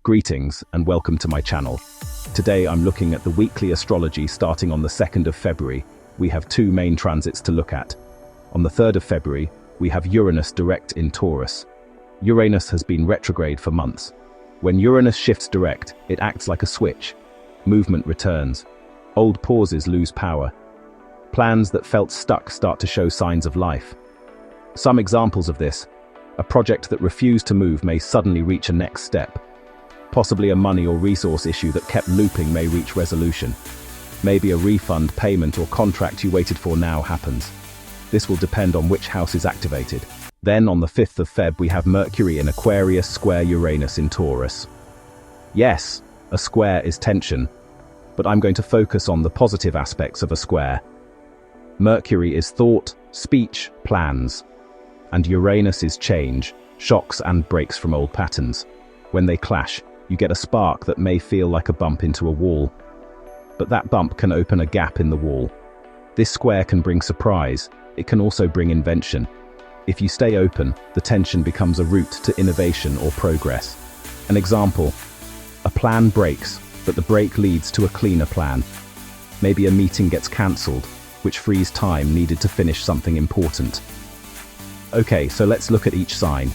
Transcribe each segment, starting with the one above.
Greetings and welcome to my channel. Today I'm looking at the weekly astrology starting on the 2nd of February. We have two main transits to look at. On the 3rd of February, we have Uranus direct in Taurus. Uranus has been retrograde for months. When Uranus shifts direct, it acts like a switch. Movement returns. Old pauses lose power. Plans that felt stuck start to show signs of life. Some examples of this: a project that refused to move may suddenly reach a next step. Possibly a money or resource issue that kept looping may reach resolution. Maybe a refund, payment, or contract you waited for now happens. This will depend on which house is activated. Then on the 5th of Feb we have Mercury in Aquarius square Uranus in Taurus. Yes, a square is tension, but I'm going to focus on the positive aspects of a square. Mercury is thought, speech, plans. And Uranus is change, shocks and breaks from old patterns. When they clash, you get a spark that may feel like a bump into a wall. But that bump can open a gap in the wall. This square can bring surprise. It can also bring invention. If you stay open, the tension becomes a route to innovation or progress. An example: a plan breaks, but the break leads to a cleaner plan. Maybe a meeting gets cancelled, which frees time needed to finish something important. Okay, so let's look at each sign.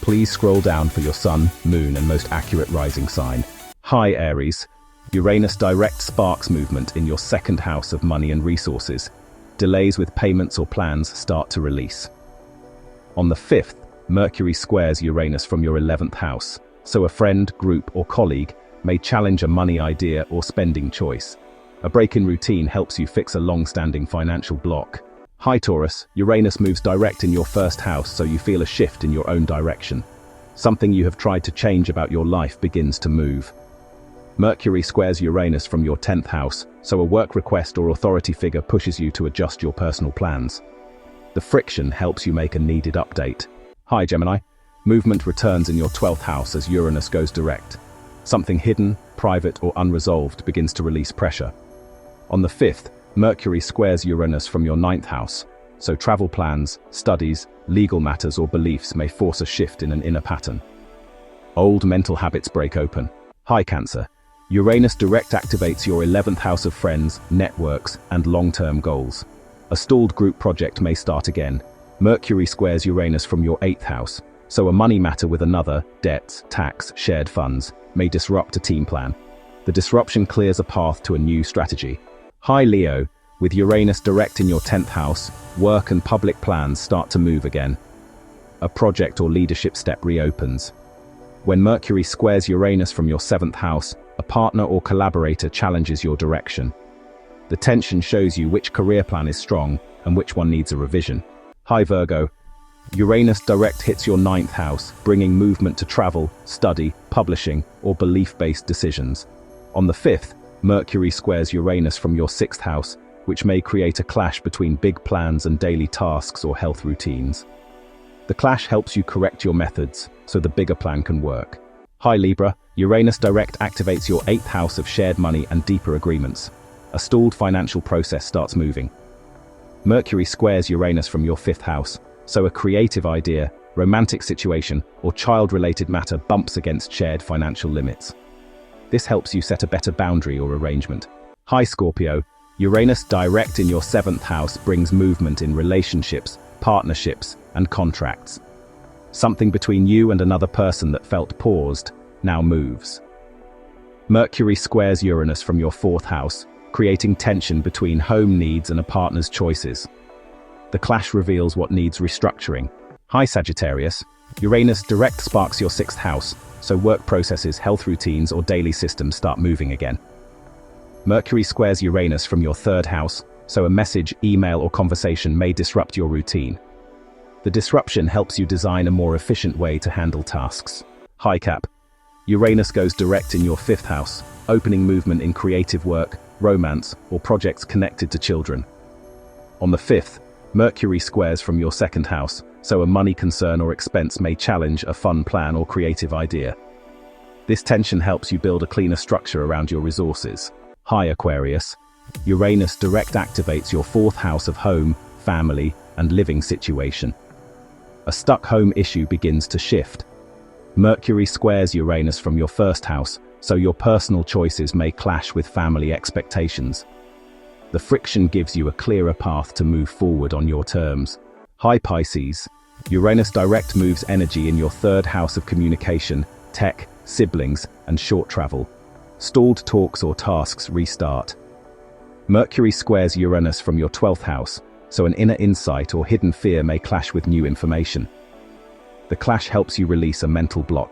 Please scroll down for your sun, moon, and most accurate rising sign. Hi Aries. Uranus direct sparks movement in your second house of money and resources. Delays with payments or plans start to release. On the 5th, Mercury squares Uranus from your 11th house, so a friend, group, or colleague may challenge a money idea or spending choice. A break in routine helps you fix a long-standing financial block. Hi Taurus, Uranus moves direct in your first house, so you feel a shift in your own direction. Something you have tried to change about your life begins to move. Mercury squares Uranus from your 10th house, so a work request or authority figure pushes you to adjust your personal plans. The friction helps you make a needed update. Hi Gemini, movement returns in your 12th house as Uranus goes direct. Something hidden, private, or unresolved begins to release pressure. On the 5th, Mercury squares Uranus from your 9th house, so travel plans, studies, legal matters, or beliefs may force a shift in an inner pattern. Old mental habits break open. Hi Cancer, Uranus direct activates your 11th house of friends, networks, and long-term goals. A stalled group project may start again. Mercury squares Uranus from your 8th house, so a money matter with another, debts, tax, shared funds, may disrupt a team plan. The disruption clears a path to a new strategy. Hi Leo, with Uranus direct in your 10th house, work and public plans start to move again. A project or leadership step reopens. When Mercury squares Uranus from your 7th house, a partner or collaborator challenges your direction. The tension shows you which career plan is strong and which one needs a revision. Hi Virgo, Uranus direct hits your 9th house, bringing movement to travel, study, publishing, or belief-based decisions. On the 5th, Mercury squares Uranus from your 6th house, which may create a clash between big plans and daily tasks or health routines. The clash helps you correct your methods so the bigger plan can work. Hi Libra, Uranus direct activates your 8th house of shared money and deeper agreements. A stalled financial process starts moving. Mercury squares Uranus from your 5th house, so a creative idea, romantic situation, or child-related matter bumps against shared financial limits. This helps you set a better boundary or arrangement. Hi Scorpio, Uranus direct in your 7th house brings movement in relationships, partnerships, and contracts. Something between you and another person that felt paused now moves. Mercury squares Uranus from your 4th house, creating tension between home needs and a partner's choices. The clash reveals what needs restructuring. Hi Sagittarius, Uranus direct sparks your 6th house, so work processes, health routines, or daily systems start moving again. Mercury squares Uranus from your 3rd house, so a message, email, or conversation may disrupt your routine. The disruption helps you design a more efficient way to handle tasks. Hi Cap, Uranus goes direct in your 5th house, opening movement in creative work, romance, or projects connected to children. On the 5th, Mercury squares from your 2nd house, so a money concern or expense may challenge a fun plan or creative idea. This tension helps you build a cleaner structure around your resources. Hi Aquarius, Uranus direct activates your 4th house of home, family, and living situation. A stuck home issue begins to shift. Mercury squares Uranus from your first house, so your personal choices may clash with family expectations. The friction gives you a clearer path to move forward on your terms. Hi Pisces. Uranus direct moves energy in your third house of communication, tech, siblings, and short travel. Stalled talks or tasks restart. Mercury squares Uranus from your 12th house, so an inner insight or hidden fear may clash with new information. The clash helps you release a mental block